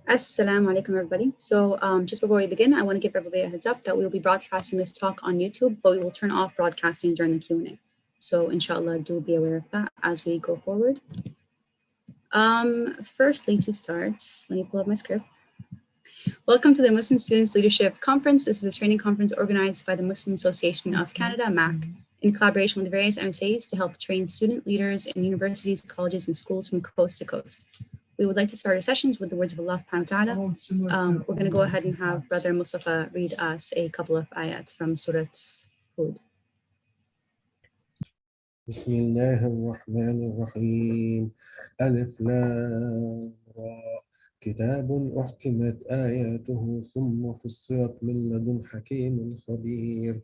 Assalamu alaikum, everybody. So just before we begin, I want to give everybody a heads up that we will be broadcasting this talk on YouTube, but we will turn off broadcasting during the Q&A. So inshallah, do be aware of that as we go forward. Firstly, to start, let me pull up my script. Welcome to the Muslim Students Leadership Conference. This is a training conference organized by the Muslim Association of Canada, MAC, in collaboration with various MSAs to help train student leaders in universities, colleges, and schools from coast to coast. We would like to start our sessions with the words of Allah subhanahu wa ta'ala. We're going to go ahead and have Brother Mustafa read us a couple of ayat from Surah Hud. بسم الله الرحمن الرحيم ألف لام را كتاب أحكمت آياته ثم فصلت من لدن حكيم خبير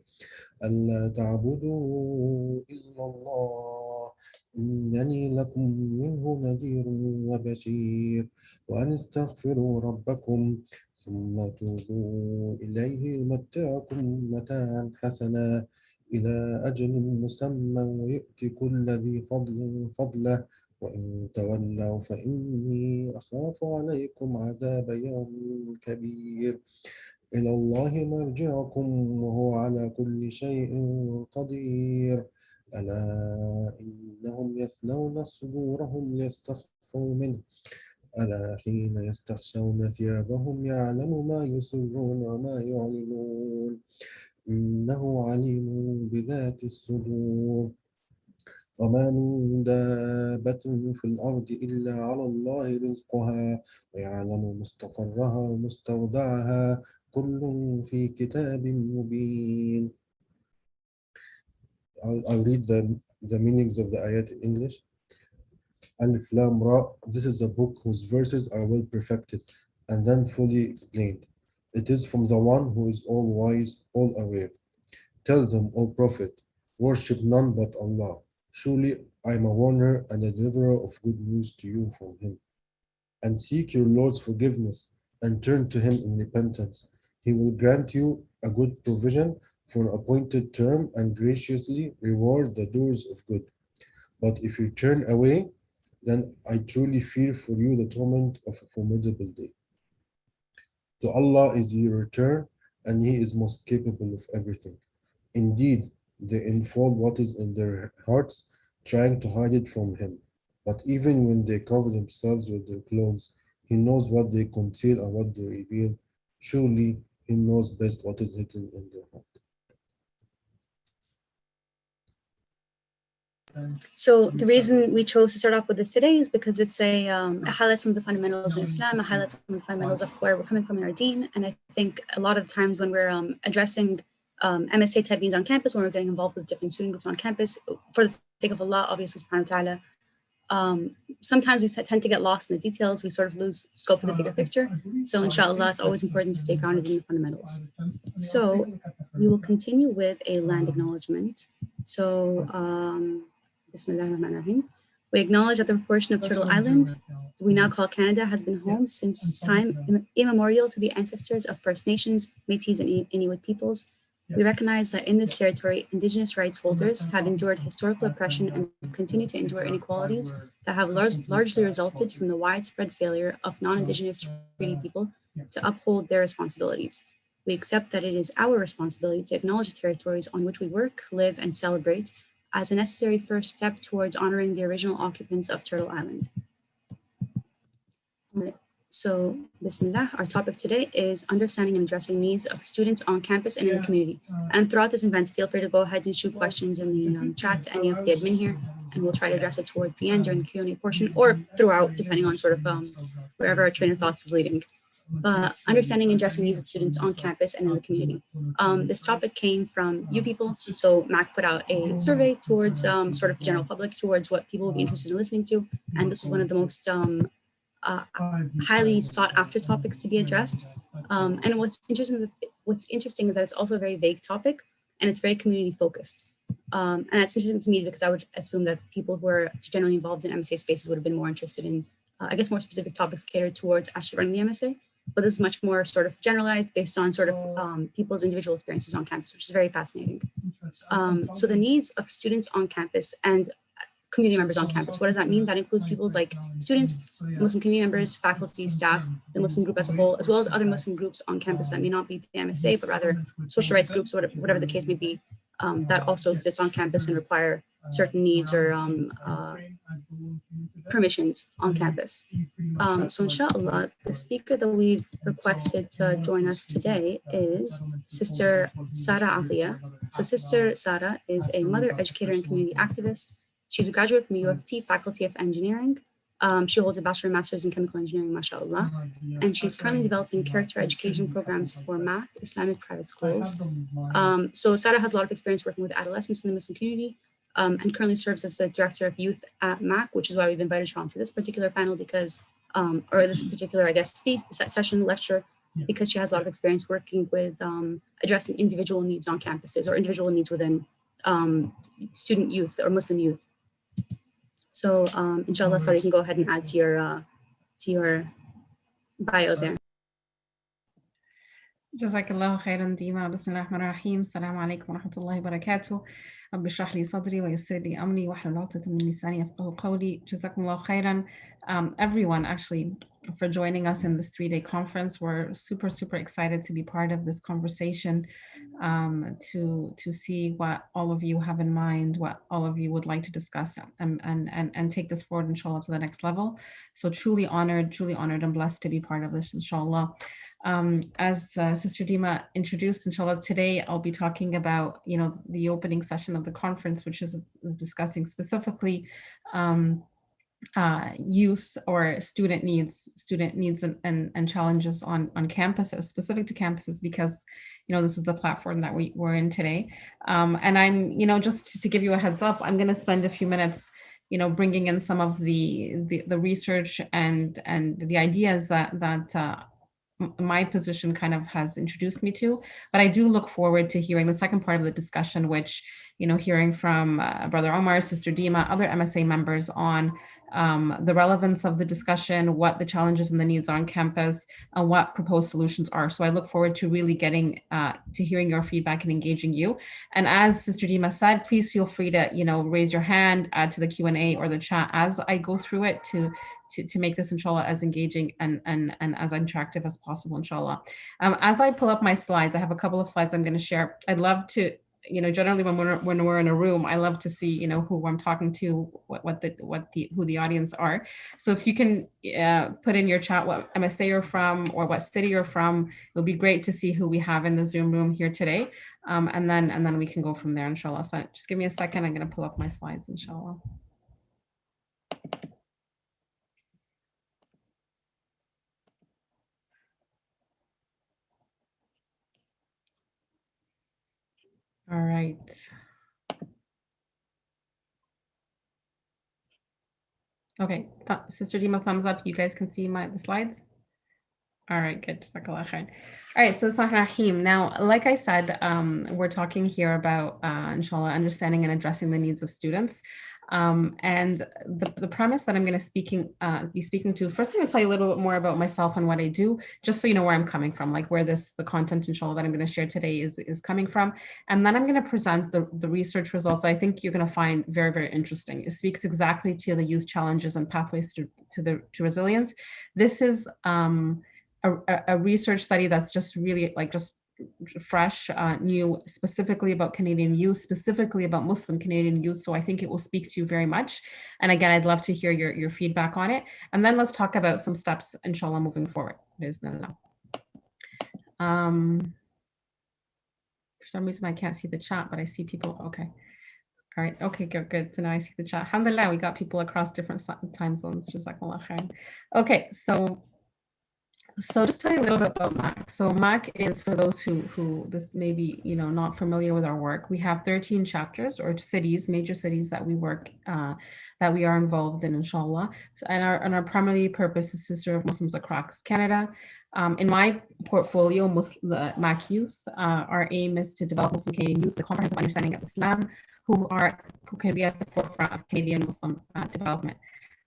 ألا تعبدوا إلا الله إنني لكم منه نذير وبشير وأن استغفروا ربكم ثم توبوا إليه يمتعكم متاعا حسنا إلى أجل مسمى ويؤتي كل ذي فضل فضله وإن تولوا فإني أخاف عليكم عذاب يوم كبير إلى الله مرجعكم وهو على كل شيء قدير ألا إنهم يثنون صدورهم ليستخفوا منه ألا حين يستخشون ثيابهم يعلم ما يسرون وما يعلنون إنه عليم بذات الصدور وما من دابة في الأرض إلا على الله رزقها ويعلم مستقرها ومستودعها كل في كتاب مبين. I'll read the meanings of the ayat in English. Alif Lam Ra. This is a book whose verses are well perfected and then fully explained. It is from the one who is all wise, all aware. Tell them, O Prophet, worship none but Allah. Surely I am a warner and a deliverer of good news to you from Him. And seek your Lord's forgiveness and turn to Him in repentance. He will grant you a good provision for an appointed term and graciously reward the doers of good. But if you turn away, then I truly fear for you the torment of a formidable day. To Allah is your return, and He is most capable of everything. Indeed, they unfold what is in their hearts, trying to hide it from Him. But even when they cover themselves with their clothes, He knows what they conceal and what they reveal. Surely He knows best what is hidden in their heart. So the reason we chose to start off with this today is because it's a highlight some of the fundamentals in Islam, a highlight some of the fundamentals of where we're coming from in our deen. And I think a lot of times when we're addressing MSA type deans on campus, when we're getting involved with different student groups on campus, for the sake of Allah, obviously, subhanahu wa ta'ala, sometimes we tend to get lost in the details. We sort of lose scope of the bigger picture. So inshallah, it's always important to stay grounded in the fundamentals. So we will continue with a land acknowledgement. So Bismillahirrahmanirrahim. We acknowledge that the proportion of Turtle Island, we now call Canada, has been home since time immemorial to the ancestors of First Nations, Métis, and Inuit peoples. We recognize that in this territory, Indigenous rights holders have endured historical oppression and continue to endure inequalities that have largely resulted from the widespread failure of non-Indigenous treaty people to uphold their responsibilities. We accept that it is our responsibility to acknowledge the territories on which we work, live, and celebrate as a necessary first step towards honoring the original occupants of Turtle Island. So, Bismillah, our topic today is understanding and addressing needs of students on campus and in the community. And throughout this event, feel free to go ahead and shoot questions in the chat to any of the admin here, and we'll try to address it towards the end during the Q&A portion or throughout, depending on sort of wherever our train of thoughts is leading. Understanding and addressing needs of students on campus and in the community. This topic came from you people. So MAC put out a survey towards sort of general public towards what people would be interested in listening to. And this was one of the most highly sought after topics to be addressed. And what's interesting is that it's also a very vague topic and it's very community focused. And that's interesting to me because I would assume that people who are generally involved in MSA spaces would have been more interested in, I guess, more specific topics catered towards actually running the MSA. But this is much more sort of generalized based on sort of people's individual experiences on campus, which is very fascinating. So the needs of students on campus, and community members on campus. What does that mean? That includes people like students, Muslim community members, faculty, staff, the Muslim group as a whole, as well as other Muslim groups on campus that may not be the MSA, but rather social rights groups, or whatever the case may be, that also exist on campus and require certain needs or permissions on campus. So inshallah, the speaker that we've requested to join us today is Sister Sara Attia. So Sister Sara is a mother, educator, and community activist. She's a graduate from the U of T Faculty of Engineering. She holds a bachelor and master's in chemical engineering, mashallah. And she's currently developing character education programs for MAC, Islamic private schools. So Sara has a lot of experience working with adolescents in the Muslim community, and currently serves as the director of youth at MAC, which is why we've invited her onto this particular panel because, or this particular, I guess, session lecture, because she has a lot of experience working with addressing individual needs on campuses or individual needs within student youth or Muslim youth. So inshallah, Sara, you can go ahead and add to your bio there. جزاك الله خيرا ديما. بسم الله الرحمن الرحيم. السلام عليكم ورحمة الله وبركاته. رب اشرح لي صدري ويسر لي أمري واحلل عقدة من لساني يفقهوا قولي. جزاكم الله خيرا. Everyone actually for joining us in this 3-day conference. We're super excited to be part of this conversation, to see what all of you have in mind, what all of you would like to discuss and take this forward, inshallah, to the next level. So truly honored and blessed to be part of this, inshallah. As Sister Dima introduced, inshallah, today I'll be talking about, the opening session of the conference, which is discussing specifically youth or student needs and challenges on campuses, specific to campuses, because this is the platform that we're in today. And I'm, just to give you a heads up, I'm going to spend a few minutes bringing in some of the research and the ideas that my position kind of has introduced me to, but I do look forward to hearing the second part of the discussion, which, hearing from Brother Omar, Sister Dima, other MSA members on the relevance of the discussion, what the challenges and the needs are on campus, and what proposed solutions are. So I look forward to really getting to hearing your feedback and engaging you. And as Sister Dima said, please feel free to, raise your hand, add to the Q&A or the chat as I go through it to make this, inshallah, as engaging and as interactive as possible, inshallah. As I pull up my slides, I have a couple of slides I'm going to share. I'd love to, generally when we're in a room, I love to see, who I'm talking to, who the audience are. So if you can put in your chat what MSA you're from or what city you're from, it'll be great to see who we have in the Zoom room here today. And then we can go from there, inshallah. So just give me a second. I'm going to pull up my slides, inshallah. All right. Okay, Sister Dima, thumbs up. You guys can see the slides? All right, good. All right, so Rahim. Now, like I said, we're talking here about, inshallah, understanding and addressing the needs of students. And the premise that I'm going to be speaking to, first I'm going to tell you a little bit more about myself and what I do, just so you know where I'm coming from, like where the content, inshallah, that I'm going to share today is coming from. And then I'm going to present the research results that I think you're going to find very interesting. It speaks exactly to the youth challenges and pathways to resilience. This is a research study that's just really just fresh, new, specifically about Canadian youth, specifically about Muslim Canadian youth. So I think it will speak to you very much. And again, I'd love to hear your feedback on it. And then let's talk about some steps, inshallah, moving forward. For some reason, I can't see the chat, but I see people. Okay. All right. Okay, good. So now I see the chat. Alhamdulillah, we got people across different time zones. Jazakallah khair. Okay, so just tell you a little bit about MAC. So MAC is, for those who this may be, not familiar with our work, we have 13 chapters or cities, major cities that we work, that we are involved in, inshallah. So, and our primary purpose is to serve Muslims across Canada. In my portfolio, the MAC youth, our aim is to develop Muslim Canadian youth, the comprehensive understanding of Islam, who can be at the forefront of Canadian Muslim development.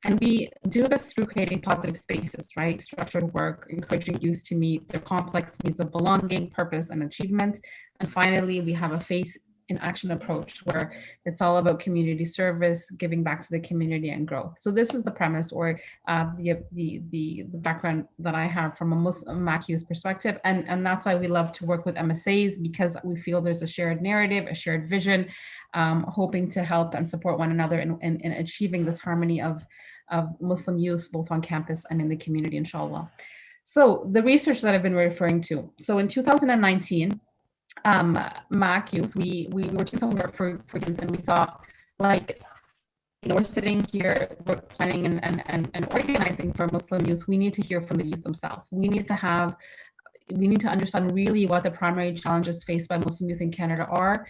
And we do this through creating positive spaces, right? Structured work, encouraging youth to meet their complex needs of belonging, purpose, and achievement. And finally, we have a faith in action approach, where it's all about community service, giving back to the community, and growth. So this is the premise, or the background that I have from a Muslim MAC youth perspective, and that's why we love to work with MSAs, because we feel there's a shared narrative, a shared vision, hoping to help and support one another in achieving this harmony of Muslim youth, both on campus and in the community, inshallah. So the research that I've been referring to. So in 2019, MAC youth, we were doing some work for youth, and we thought, like, we're sitting here, we're planning and organizing for Muslim youth. We need to hear from the youth themselves. We need to understand really what the primary challenges faced by Muslim youth in Canada are.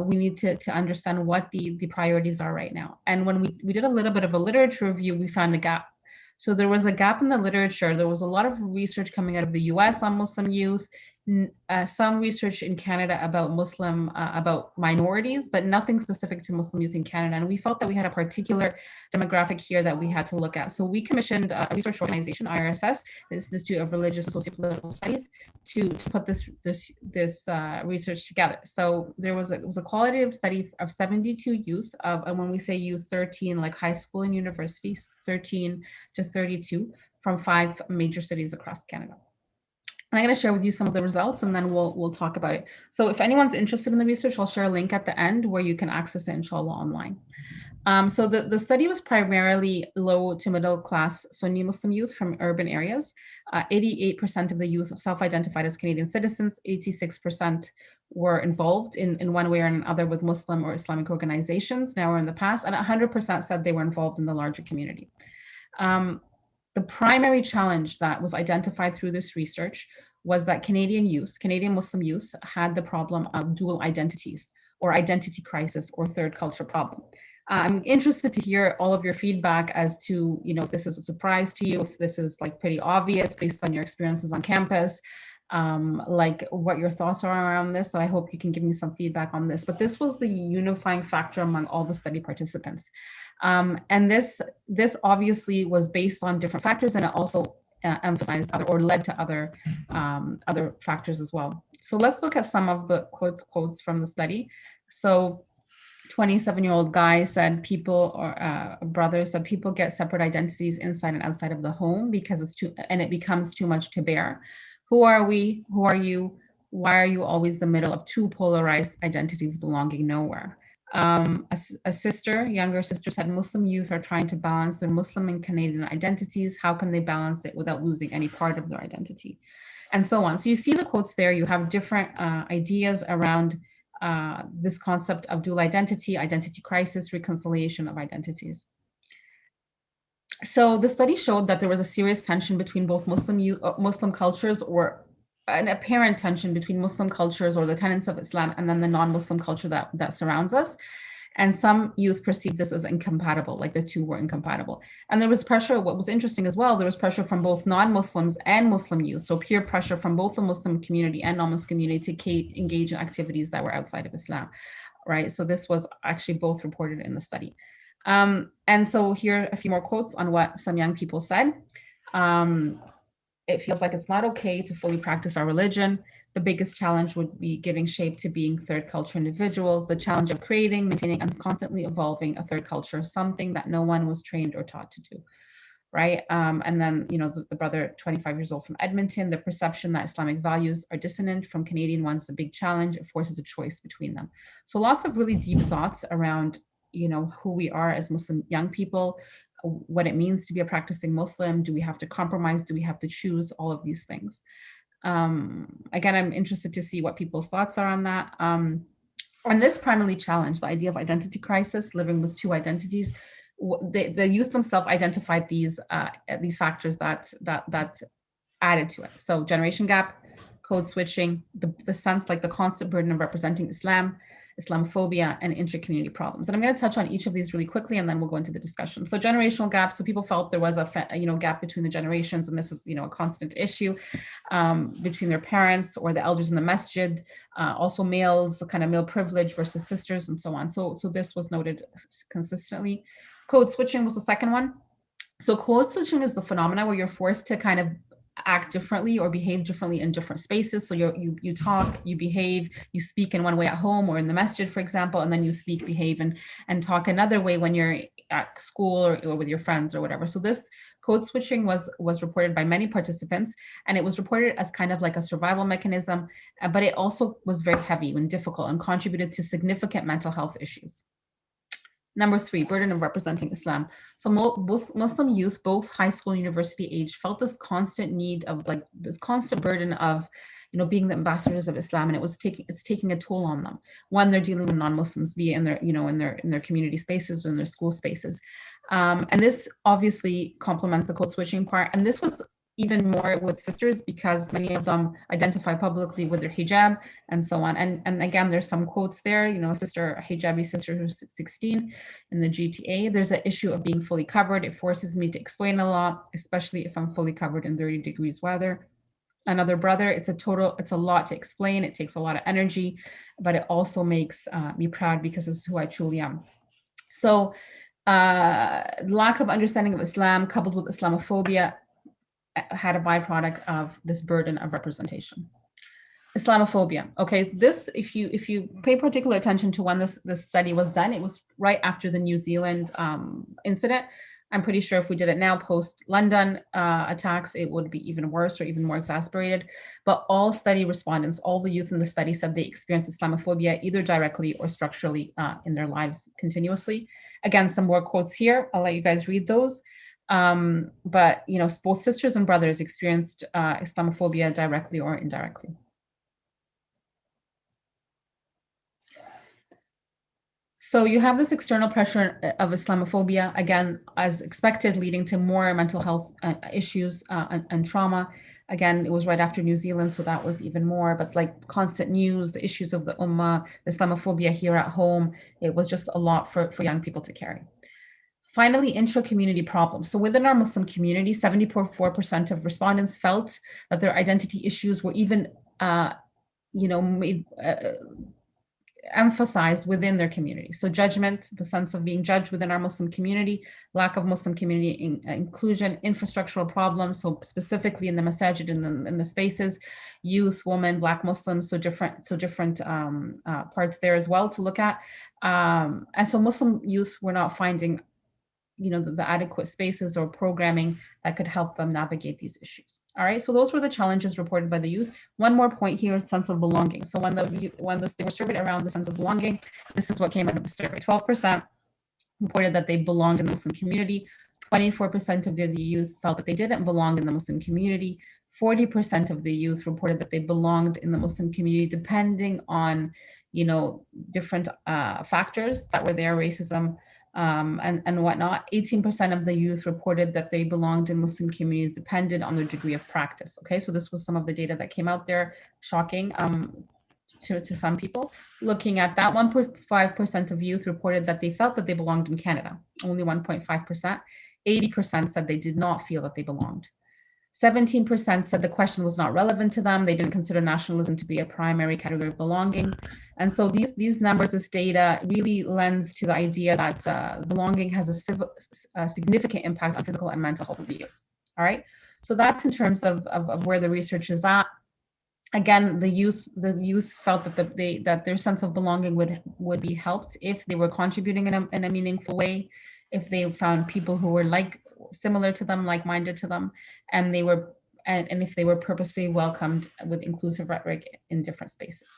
We need to understand what the priorities are right now. And when we did a little bit of a literature review, we found a gap. So there was a gap in the literature. There was a lot of research coming out of the US on Muslim youth, some research in Canada about about minorities, but nothing specific to Muslim youth in Canada. And we felt that we had a particular demographic here that we had to look at. So we commissioned a research organization, IRSS, the Institute of Religious and Sociopolitical Studies, to put this research together. So it was a qualitative study of 72 youth, and when we say youth, 13 like high school and universities, 13 to 32 from 5 major cities across Canada. And I'm going to share with you some of the results, and then we'll talk about it. So if anyone's interested in the research, I'll share a link at the end where you can access it, inshallah, online. So the study was primarily low to middle class Sunni Muslim youth from urban areas. 88% of the youth self-identified as Canadian citizens. 86% were involved in one way or another with Muslim or Islamic organizations now or in the past, and 100% said they were involved in the larger community. The primary challenge that was identified through this research was that Canadian Muslim youth, had the problem of dual identities or identity crisis or third culture problem. I'm interested to hear all of your feedback as to, if this is a surprise to you, if this is like pretty obvious based on your experiences on campus, like what your thoughts are around this. So I hope you can give me some feedback on this. But this was the unifying factor among all the study participants. And this obviously was based on different factors, and it also emphasized or led to other factors as well. So let's look at some of the quotes from the study. So 27-year-old guy said brother said people get separate identities inside and outside of the home because it becomes too much to bear. Who are we? Who are you? Why are you always the middle of two polarized identities belonging nowhere? A younger sister said Muslim youth are trying to balance their Muslim and Canadian identities. How can they balance it without losing any part of their identity? And so on. So you see the quotes there. You have different ideas around this concept of dual identity crisis, reconciliation of identities. So the study showed that there was a serious tension between both Muslim cultures, or an apparent tension between Muslim cultures or the tenets of Islam and then the non-Muslim culture that surrounds us. And some youth perceived this as incompatible, like the two were incompatible. And there was pressure. What was interesting as well, there was pressure from both non-Muslims and Muslim youth. So peer pressure from both the Muslim community and non-Muslim community to engage in activities that were outside of Islam, right? So this was actually both reported in the study. And so here are a few more quotes on what some young people said. It feels like it's not okay to fully practice our religion. The biggest challenge would be giving shape to being third culture individuals. The challenge of creating, maintaining, and constantly evolving a third culture, something that no one was trained or taught to do, right? And then, the brother, 25 years old from Edmonton, the perception that Islamic values are dissonant from Canadian ones is a big challenge. It forces a choice between them. So lots of really deep thoughts around, who we are as Muslim young people, what it means to be a practicing Muslim. Do we have to compromise? Do we have to choose? All of these things. Again, I'm interested to see what people's thoughts are on that. And this primarily challenged the idea of identity crisis, living with two identities. The youth themselves identified these factors that added to it. So generation gap, code switching, the sense like the constant burden of representing Islam, Islamophobia, and inter-community problems. And I'm going to touch on each of these really quickly, and then we'll go into the discussion. So generational gap. So people felt there was a gap between the generations, and this is a constant issue between their parents or the elders in the masjid. Also males, kind of male privilege versus sisters, and so on. So this was noted consistently. Code switching was the second one. So code switching is the phenomena where you're forced to kind of act differently or behave differently in different spaces. So you talk, you behave, you speak in one way at home or in the masjid, for example, and then you speak, behave, and talk another way when you're at school or with your friends or whatever. So this code switching was reported by many participants, and it was reported as kind of like a survival mechanism, but it also was very heavy and difficult and contributed to significant mental health issues. Number 3, burden of representing Islam. So both Muslim youth, both high school and university age, felt this constant need of like this constant burden of, being the ambassadors of Islam, and it's taking a toll on them when they're dealing with non-Muslims, be it in their, in their community spaces or in their school spaces. And this obviously complements the code switching part. And this was even more with sisters because many of them identify publicly with their hijab and so on. And again, there's some quotes there, a sister, a hijabi sister who's 16 in the GTA, there's an issue of being fully covered. It forces me to explain a lot, especially if I'm fully covered in 30 degrees weather. Another brother, it's a lot to explain. It takes a lot of energy, but it also makes me proud because this is who I truly am. So lack of understanding of Islam coupled with Islamophobia had a byproduct of this burden of representation. Islamophobia. Okay, this, if you pay particular attention to when this study was done, it was right after the New Zealand incident. I'm pretty sure if we did it now post London attacks, it would be even worse or even more exasperated. But all study respondents, all the youth in the study said they experienced Islamophobia either directly or structurally in their lives continuously. Again, some more quotes here. I'll let you guys read those. But both sisters and brothers experienced Islamophobia directly or indirectly. So you have this external pressure of Islamophobia, again, as expected, leading to more mental health issues and trauma. Again, it was right after New Zealand, so that was even more, but like constant news, the issues of the Ummah, the Islamophobia here at home, it was just a lot for young people to carry. Finally, intra-community problems. So within our Muslim community, 74% of respondents felt that their identity issues were even, made emphasized within their community. So judgment, the sense of being judged within our Muslim community, lack of Muslim community inclusion, infrastructural problems. So specifically in the masajid, in the spaces, youth, women, Black Muslims, so different parts there as well to look at. And so Muslim youth were not finding the adequate spaces or programming that could help them navigate these issues. All right, so those were the challenges reported by the youth. One more point here, sense of belonging. So when they were surveyed around the sense of belonging, this is what came out of the survey. 12% reported that they belonged in the Muslim community. 24% of the youth felt that they didn't belong in the Muslim community. 40% of the youth reported that they belonged in the Muslim community, depending on, different factors that were there, racism, and whatnot. 18% of the youth reported that they belonged in Muslim communities depended on their degree of practice. Okay, so this was some of the data that came out there, shocking to some people. Looking at that, 1.5% of youth reported that they felt that they belonged in Canada, only 1.5%. 80% said they did not feel that they belonged. 17% said the question was not relevant to them. They didn't consider nationalism to be a primary category of belonging. And so these numbers, this data really lends to the idea that belonging has a significant impact on physical and mental health of the youth. All right. So that's in terms of where the research is at. Again, the youth felt that their sense of belonging would be helped if they were contributing in a meaningful way, if they found people who were similar to them, like-minded to them, and if they were purposefully welcomed with inclusive rhetoric in different spaces.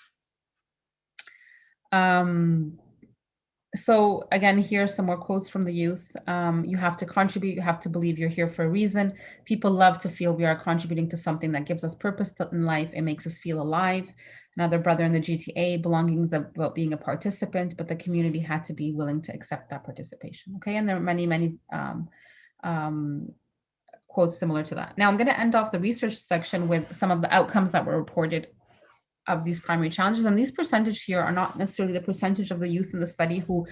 So again, here are some more quotes from the youth. You have to contribute, you have to believe you're here for a reason. People love to feel we are contributing to something that gives us purpose in life. It makes us feel alive. Another brother in the GTA, belonging is about being a participant, but the community had to be willing to accept that participation. Okay, and there are many quotes similar to that. Now I'm going to end off the research section with some of the outcomes that were reported of these primary challenges, and these percentages here are not necessarily the percentage of the youth in the study who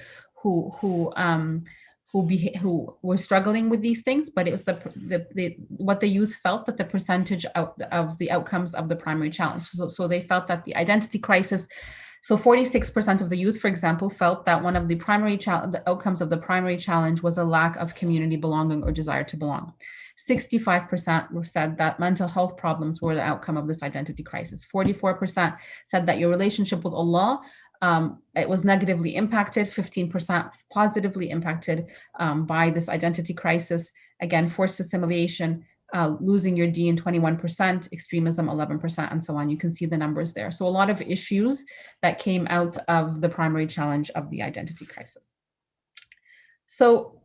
were struggling with these things, but it was what the youth felt that the percentage of the outcomes of the primary challenge. So they felt that the identity crisis So 46% of the youth, for example, felt that one of the the outcomes of the primary challenge was a lack of community belonging or desire to belong. 65% said that mental health problems were the outcome of this identity crisis. 44% said that your relationship with Allah, it was negatively impacted. 15% positively impacted by this identity crisis. Again, forced assimilation, losing your deen, 21%, extremism, 11%, and so on. You can see the numbers there. So a lot of issues that came out of the primary challenge of the identity crisis. So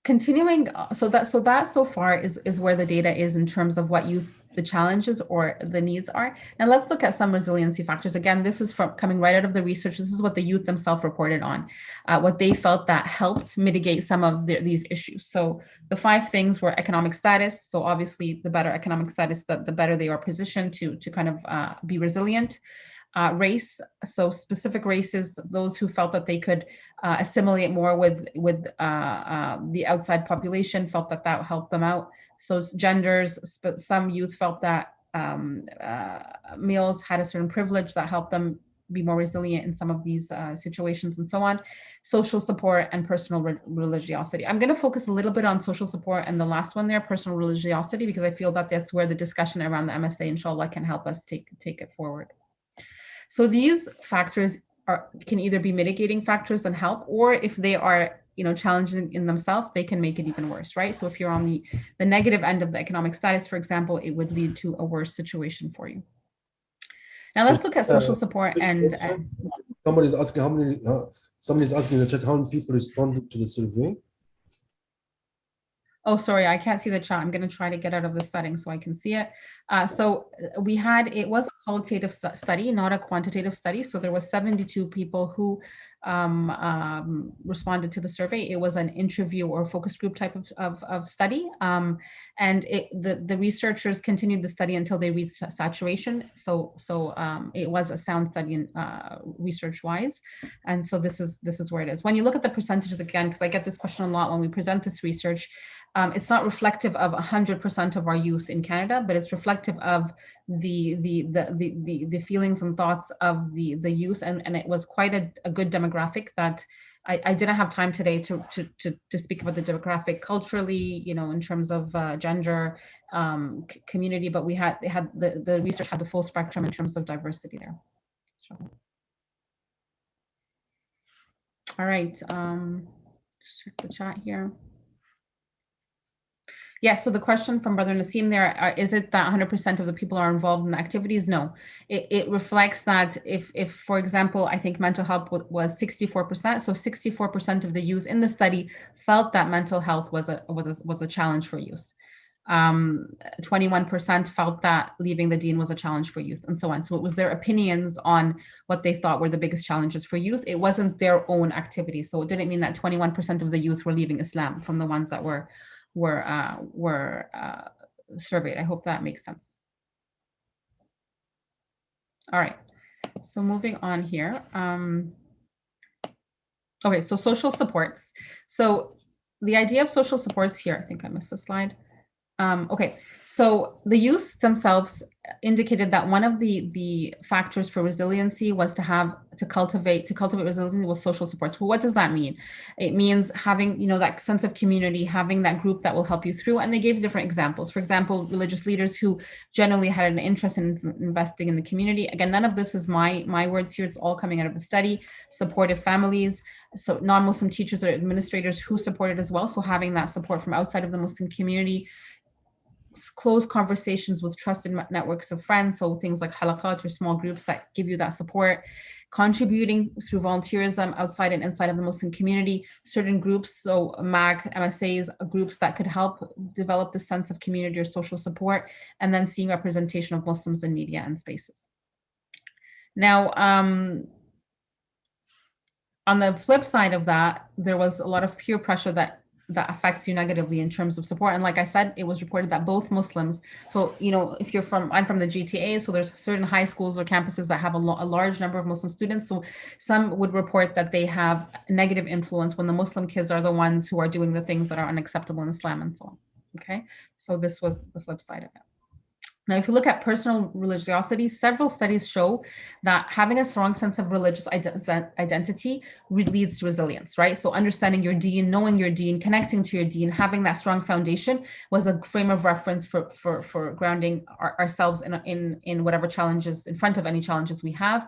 continuing, so that so far is where the data is in terms of what youth, the challenges or the needs are. Now let's look at some resiliency factors. Again, this is from coming right out of the research. This is what the youth themselves reported on, what they felt that helped mitigate some of these issues. So the 5 things were economic status. So obviously the better economic status, the better they are positioned to kind of be resilient. Race, so specific races, those who felt that they could assimilate more with the outside population felt that that helped them out. So genders, some youth felt that males had a certain privilege that helped them be more resilient in some of these situations and so on. Social support and personal religiosity. I'm going to focus a little bit on social support and the last one there, personal religiosity, because I feel that that's where the discussion around the MSA, inshallah, can help us take it forward. So these factors can either be mitigating factors and help, or if they are, challenging in themselves, they can make it even worse, right? So if you're on the negative end of the economic status, for example, it would lead to a worse situation for you. Now let's look at social support and somebody's asking somebody's asking in the chat how many people responded to the survey. Oh, sorry, I can't see the chat. I'm going to try to get out of the setting so I can see it. So it was a qualitative study, not a quantitative study. So there was 72 people who responded to the survey. It was an interview or focus group type of study. And the researchers continued the study until they reached saturation. So it was a sound study research-wise. And so this is where it is. When you look at the percentages again, because I get this question a lot when we present this research, it's not reflective of 100% of our youth in Canada, but it's reflective of the feelings and thoughts of the youth, and it was quite a good demographic that I didn't have time today to speak about the demographic culturally, in terms of gender, community, but the research had the full spectrum in terms of diversity there. So. All right, just check the chat here. Yeah, so the question from Brother Nassim there, is it that 100% of the people are involved in the activities? No, it reflects that if, for example, I think mental health was 64%, so 64% of the youth in the study felt that mental health was a challenge for youth. 21% felt that leaving the deen was a challenge for youth, and so on. So it was their opinions on what they thought were the biggest challenges for youth. It wasn't their own activity. So it didn't mean that 21% of the youth were leaving Islam from the ones that were surveyed. I hope that makes sense. All right, so moving on here. Okay, so social supports. So the idea of social supports here, I think I missed a slide. Okay, so the youth themselves indicated that one of the factors for resiliency was to cultivate resiliency with social supports. Well, what does that mean? It means having, that sense of community, having that group that will help you through. And they gave different examples. For example, religious leaders who generally had an interest in investing in the community. Again, none of this is my words here. It's all coming out of the study. Supportive families, so non-Muslim teachers or administrators who supported as well. So having that support from outside of the Muslim community. Close conversations with trusted networks of friends, so things like halaqat or small groups that give you that support, contributing through volunteerism outside and inside of the Muslim community, certain groups, so MAG, MSAs, groups that could help develop the sense of community or social support, and then seeing representation of Muslims in media and spaces. Now, on the flip side of that, there was a lot of peer pressure that affects you negatively in terms of support. And like I said, it was reported that both Muslims, so, if I'm from the GTA, so there's certain high schools or campuses that have a large number of Muslim students. So some would report that they have a negative influence when the Muslim kids are the ones who are doing the things that are unacceptable in Islam and so on. Okay, so this was the flip side of it. Now, if you look at personal religiosity, several studies show that having a strong sense of religious identity leads to resilience, right? So understanding your deen, knowing your deen, connecting to your deen, having that strong foundation was a frame of reference for grounding ourselves in whatever challenges, in front of any challenges we have.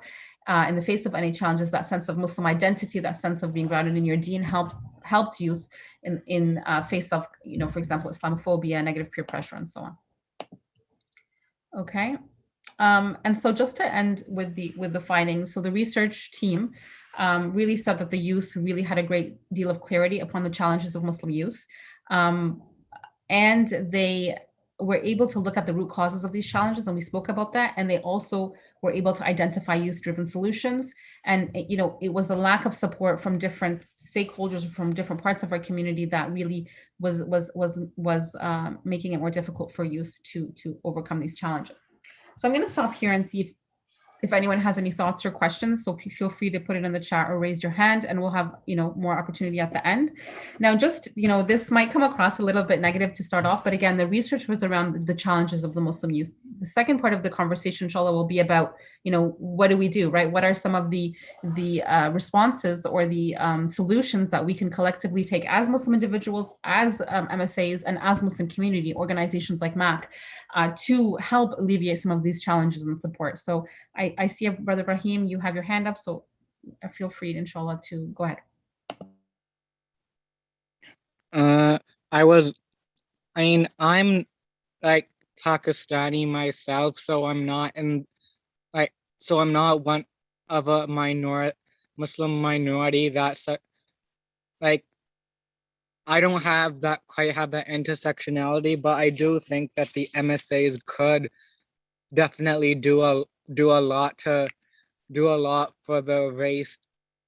In the face of any challenges, that sense of Muslim identity, that sense of being grounded in your deen helped youth in face of, for example, Islamophobia, negative peer pressure, and so on. Okay. And so just to end with the findings, so the research team really said that the youth really had a great deal of clarity upon the challenges of Muslim youth. And they were able to look at the root causes of these challenges, and we spoke about that. And they also were able to identify youth-driven solutions. And it was a lack of support from different stakeholders from different parts of our community that really was making it more difficult for youth to overcome these challenges. So I'm going to stop here and see if anyone has any thoughts or questions. So feel free to put it in the chat or raise your hand, and we'll have more opportunity at the end. Now, just this might come across a little bit negative to start off, but again, the research was around the challenges of the Muslim youth. The second part of the conversation, inshallah, will be about what do we do, right? What are some of the responses or the solutions that we can collectively take as Muslim individuals, as MSAs, and as Muslim community organizations like MAC to help alleviate some of these challenges and support. So I see Brother Ibrahim, you have your hand up, so feel free, inshallah, to go ahead. I'm like Pakistani myself, so I'm not one of a Muslim minority that's like, I don't quite have that intersectionality, but I do think that the MSAs could definitely do a lot for the race,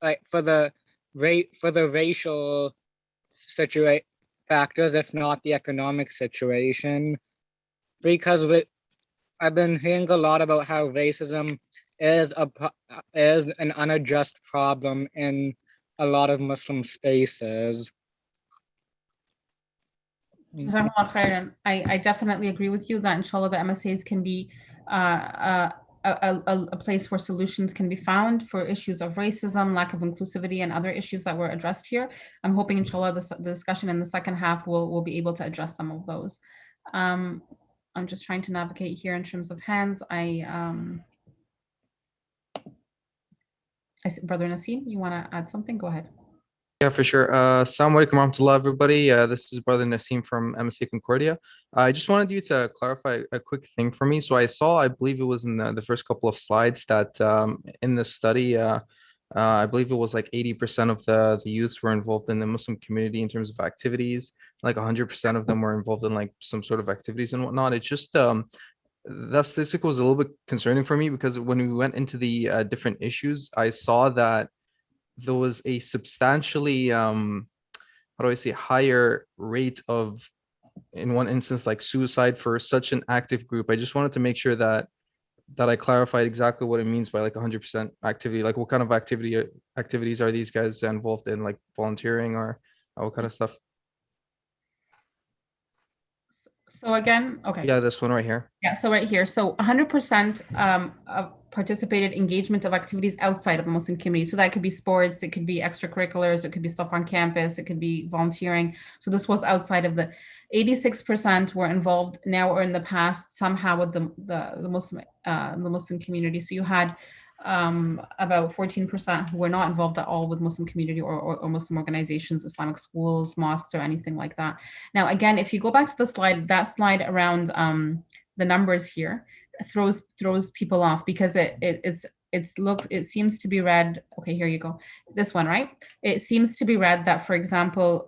like for the racial factors, if not the economic situation, because I've been hearing a lot about how racism is an unaddressed problem in a lot of Muslim spaces. I definitely agree with you that inshallah the MSAs can be a place where solutions can be found for issues of racism, lack of inclusivity, and other issues that were addressed here. I'm hoping inshallah the discussion in the second half will be able to address some of those. I'm just trying to navigate here in terms of hands. I see Brother Naseem, you want to add something? Go ahead. Yeah, for sure. Assalamu alaikum warahmatullah, everybody. This is Brother Naseem from MSA Concordia. I just wanted you to clarify a quick thing for me. So I believe it was in the first couple of slides that in the study, I believe it was like 80% of the youths were involved in the Muslim community in terms of activities. Like 100% of them were involved in like some sort of activities and whatnot. It's just that statistic was a little bit concerning for me, because when we went into the different issues, I saw that there was a substantially higher rate of, in one instance, like suicide for such an active group. I just wanted to make sure that I clarified exactly what it means by like 100% activity. Like, what kind of activities are these guys involved in, like volunteering or what kind of stuff? So again, okay. Yeah, this one right here. Yeah, so right here. So 100% of participated engagement of activities outside of the Muslim community. So that could be sports, it could be extracurriculars, it could be stuff on campus, it could be volunteering. So this was outside of the 86% were involved now or in the past somehow with the Muslim community. So you had about 14% who were not involved at all with Muslim community or Muslim organizations, Islamic schools, mosques, or anything like that. Now, again, if you go back to the slide, that slide around the numbers here throws people off, because it seems to be read. Okay, here you go. This one, right? It seems to be read that, for example,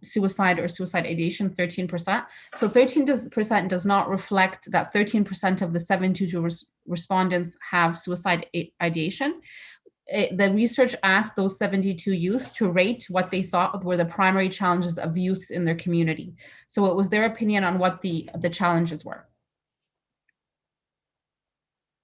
suicide or suicide ideation, 13%. So 13% does not reflect that 13% of the 72 respondents have suicide ideation. The research asked those 72 youth to rate what they thought were the primary challenges of youths in their community. So it was their opinion on what the challenges were.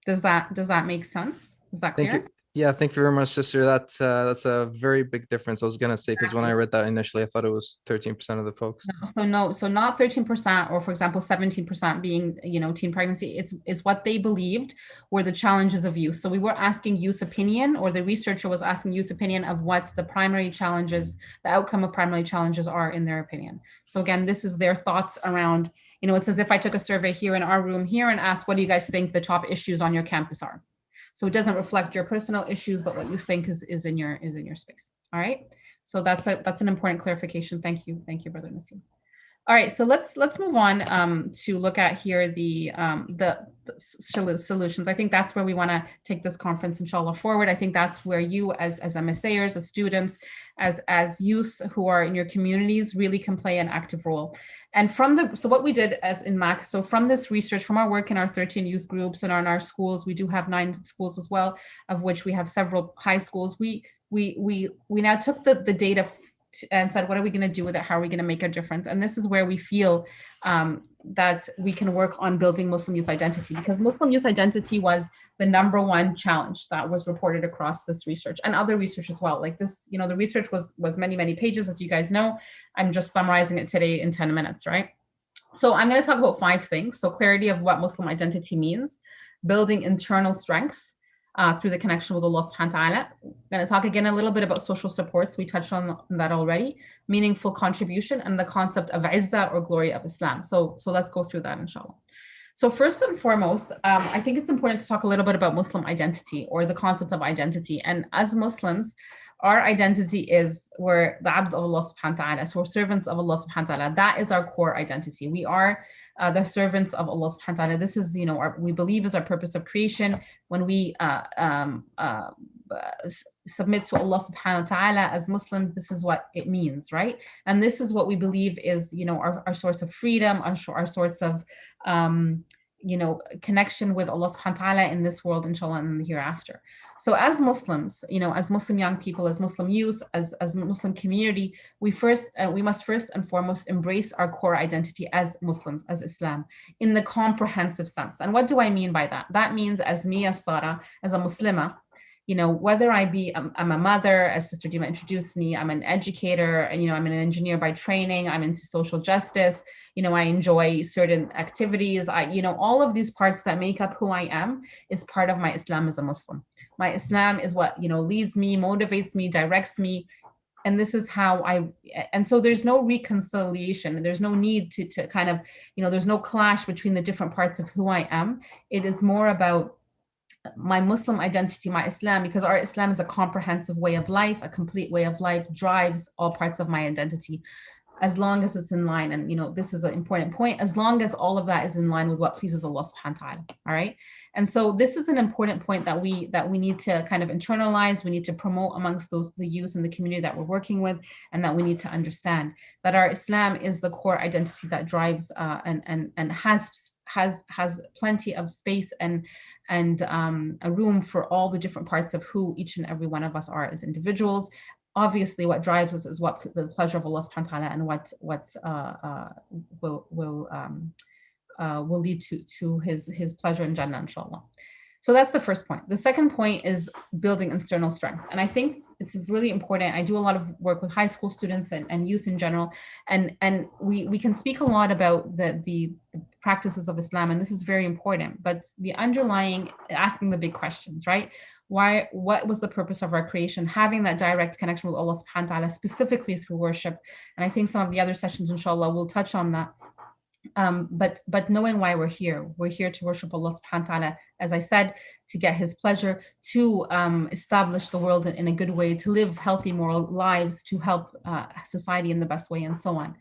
Does that make sense? Is that clear? Yeah, thank you very much, sister. That's a very big difference. I was gonna say, because when I read that initially, I thought it was 13% of the folks. So not 13%, or for example, 17% being, teen pregnancy. It's what they believed were the challenges of youth. So we were asking youth opinion, or the researcher was asking youth opinion of what the primary challenges, the outcome of primary challenges are in their opinion. So again, this is their thoughts around, it's as if I took a survey here in our room here and asked, what do you guys think the top issues on your campus are? So it doesn't reflect your personal issues, but what you think is in your space. All right. So that's an important clarification. Thank you, Brother Nassim. All right, so let's move on to look at here the solutions. I think that's where we want to take this conference, inshallah, forward. I think that's where you, as MSAers, as students, as youth who are in your communities, really can play an active role. And so what we did as in MAC, so from this research, from our work in our 13 youth groups and on our schools, we do have 9 schools as well, of which we have several high schools. We now took the data and said, what are we going to do with it? How are we going to make a difference? And this is where we feel that we can work on building Muslim youth identity, because Muslim youth identity was the #1 challenge that was reported across this research and other research as well. Like this, the research was many, many pages, as you guys know. I'm just summarizing it today in 10 minutes, right? So I'm going to talk about 5 things. So clarity of what Muslim identity means, building internal strengths, through the connection with Allah subhanahu wa ta'ala. I'm going to talk again a little bit about social supports. We touched on that already. Meaningful contribution and the concept of izzah, or glory of Islam. So let's go through that, inshallah. So first and foremost, I think it's important to talk a little bit about Muslim identity, or the concept of identity. And as Muslims, our identity is we're the abd of Allah subhanahu wa ta'ala. So we're servants of Allah subhanahu wa ta'ala. That is our core identity. We are the servants of Allah subhanahu wa ta'ala. This is, we believe is our purpose of creation. When we submit to Allah subhanahu wa ta'ala as Muslims, this is what it means, right? And this is what we believe is, our source of freedom, our source of, connection with Allah subhanahu wa ta'ala in this world, inshallah, and in the hereafter. So as Muslims, as Muslim young people, as Muslim youth, as Muslim community, we must first and foremost embrace our core identity as Muslims, as Islam, in the comprehensive sense. And what do I mean by that? That means as me, as Sarah, as a Muslimah, whether I'm a mother, as Sister Dima introduced me, I'm an educator, and, I'm an engineer by training, I'm into social justice, I enjoy certain activities, all of these parts that make up who I am is part of my Islam as a Muslim. My Islam is what, leads me, motivates me, directs me. And this is how and so there's no reconciliation, there's no need to kind of, there's no clash between the different parts of who I am. It is more about my Muslim identity, my Islam, because our Islam is a comprehensive way of life, a complete way of life, drives all parts of my identity, as long as it's in line. And, this is an important point, as long as all of that is in line with what pleases Allah subhanahu wa ta'ala. All right. And so this is an important point that we need to kind of internalize. We need to promote amongst the youth and the community that we're working with, and that we need to understand that our Islam is the core identity that drives and has plenty of space and a room for all the different parts of who each and every one of us are as individuals. Obviously, what drives us is what the pleasure of Allah subhanahu wa ta'ala, and what will lead to his pleasure in Jannah, inshallah. So that's the first point. The second point is building internal strength. And I think it's really important. I do a lot of work with high school students and youth in general. And we can speak a lot about the practices of Islam, and this is very important, but the underlying, asking the big questions, right? What was the purpose of our creation? Having that direct connection with Allah subhanahu wa ta'ala, specifically through worship. And I think some of the other sessions, inshallah, will touch on that. But knowing why we're here to worship Allah subhanahu wa ta'ala, as I said, to get his pleasure, to establish the world in a good way, to live healthy moral lives, to help society in the best way, and so on.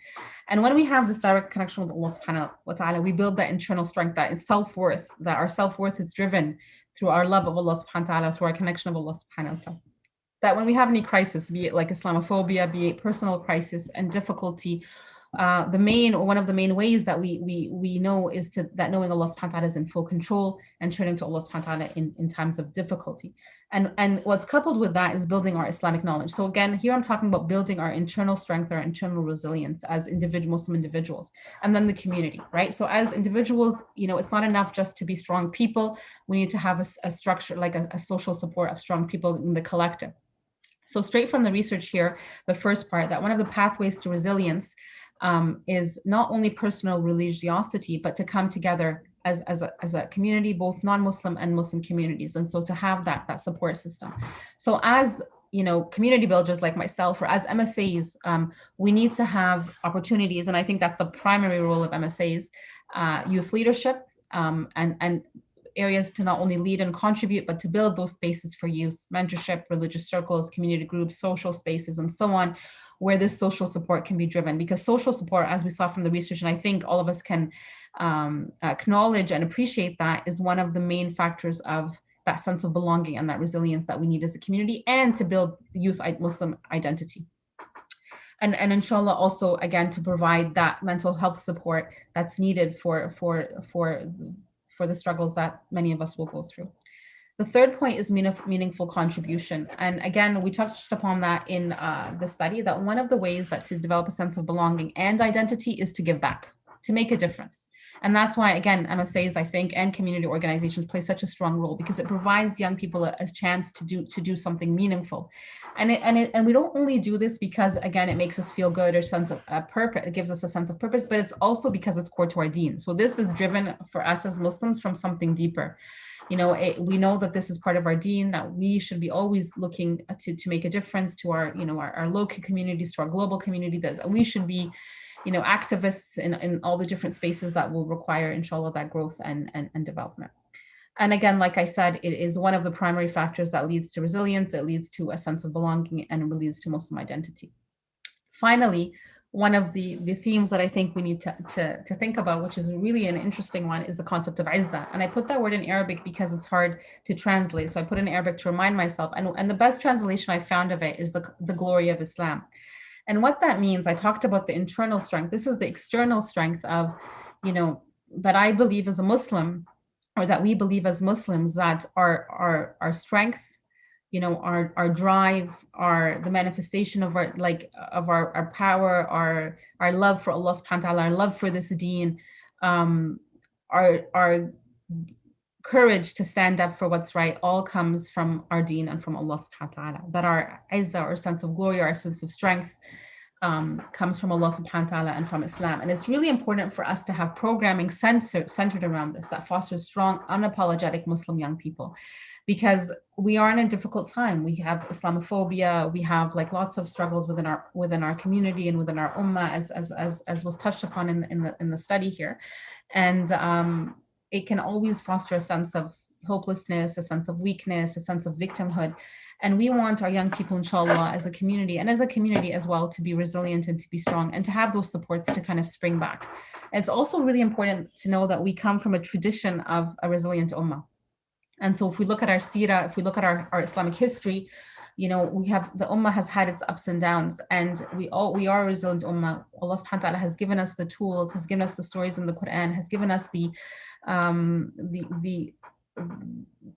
And when we have this direct connection with Allah subhanahu wa ta'ala, we build that internal strength, that is self-worth, that our self-worth is driven through our love of Allah subhanahu wa ta'ala, through our connection of Allah subhanahu wa ta'ala. That when we have any crisis, be it like Islamophobia, be it personal crisis and difficulty, one of the main ways that we know is that knowing Allah subhanahu wa ta'ala is in full control and turning to Allah subhanahu wa ta'ala in times of difficulty. And what's coupled with that is building our Islamic knowledge. So again, here I'm talking about building our internal strength, our internal resilience as Muslim individuals, and then the community, right? So as individuals, it's not enough just to be strong people. We need to have a structure, like a social support of strong people in the collective. So straight from the research here, the first part, that one of the pathways to resilience is not only personal religiosity, but to come together as a community, both non-Muslim and Muslim communities. And so to have that support system. So as community builders like myself, or as MSAs, we need to have opportunities. And I think that's the primary role of MSAs, youth leadership, and areas to not only lead and contribute, but to build those spaces for youth, mentorship, religious circles, community groups, social spaces, and so on, where this social support can be driven. Because social support, as we saw from the research, and I think all of us can acknowledge and appreciate, that is one of the main factors of that sense of belonging and that resilience that we need as a community, and to build youth Muslim identity. And inshallah also, again, to provide that mental health support that's needed for the struggles that many of us will go through. The third point is meaningful contribution. And again, we touched upon that in the study, that one of the ways that to develop a sense of belonging and identity is to give back, to make a difference. And that's why, again, MSAs, I think, and community organizations play such a strong role, because it provides young people a chance to do something meaningful. And we don't only do this because, again, it makes us feel good or sense of purpose, it gives us a sense of purpose, but it's also because it's core to our deen. So this is driven for us as Muslims from something deeper. We know that this is part of our deen, that we should be always looking to make a difference to our local communities, to our global community, that we should be activists in all the different spaces that will require, inshallah, that growth and development. And again, like I said, it is one of the primary factors that leads to resilience. It leads to a sense of belonging, and it leads to Muslim identity. Finally, one of the themes that I think we need to think about, which is really an interesting one, is the concept of izzah. And I put that word in Arabic because it's hard to translate. So I put it in Arabic to remind myself. And the best translation I found of it is the glory of Islam. And what that means, I talked about the internal strength. This is the external strength of, that I believe as a Muslim, or that we believe as Muslims, that our strength, our drive, the manifestation of our power, our love for Allah subhanahu wa ta'ala, our love for this deen, our courage to stand up for what's right, all comes from our deen and from Allah subhanahu wa ta'ala. That our izzah, our sense of glory, our sense of strength comes from Allah subhanahu wa ta'ala and from Islam. And it's really important for us to have programming centered around this, that fosters strong, unapologetic Muslim young people, because we are in a difficult time. We have Islamophobia, we have lots of struggles within our community and within our ummah, as was touched upon in the study here. And it can always foster a sense of hopelessness, a sense of weakness, a sense of victimhood. And we want our young people, inshallah, as a community, and as a community as well, to be resilient and to be strong and to have those supports to kind of spring back. And it's also really important to know that we come from a tradition of a resilient ummah. And so if we look at our seerah, if we look at our Islamic history, the ummah has had its ups and downs, and we are a resilient ummah. Allah subhanahu wa ta'ala has given us the tools, has given us the stories in the Quran, has given us the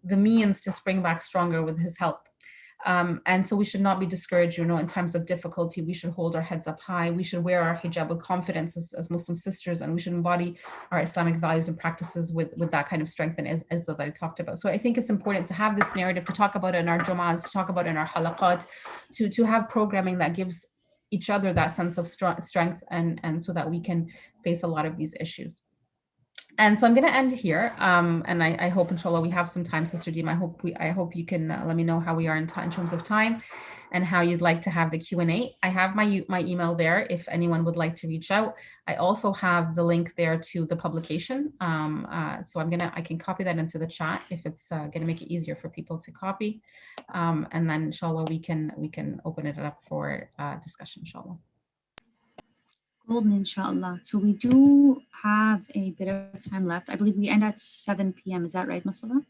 means to spring back stronger with his help. And so we should not be discouraged, in times of difficulty. We should hold our heads up high. We should wear our hijab with confidence as Muslim sisters, and we should embody our Islamic values and practices with that kind of strength and izzah that I talked about. So I think it's important to have this narrative, to talk about it in our Jum'ahs, to talk about it in our halaqat, to have programming that gives each other that sense of strength, and so that we can face a lot of these issues. And so I'm going to end here, and I hope, inshallah, we have some time, Sister Dima. I hope you can let me know how we are in terms of time, and how you'd like to have the Q&A. I have my email there if anyone would like to reach out. I also have the link there to the publication, so I can copy that into the chat if it's going to make it easier for people to copy, and then, inshallah, we can open it up for discussion, inshallah. Golden, inshallah. So we do have a bit of time left. I believe we end at 7 p.m. Is that right, Mustafa?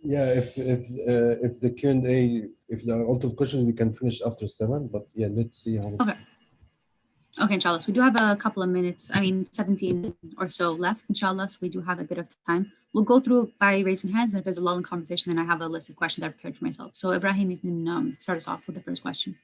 Yeah, if the Q&A, if there are a lot of questions, we can finish after 7. But yeah, let's see how. Okay. Okay, inshallah. So we do have a couple of minutes, 17 or so left, inshallah. So we do have a bit of time. We'll go through by raising hands, and if there's a lull in conversation, then I have a list of questions I prepared for myself. So Ibrahim, you can start us off with the first question.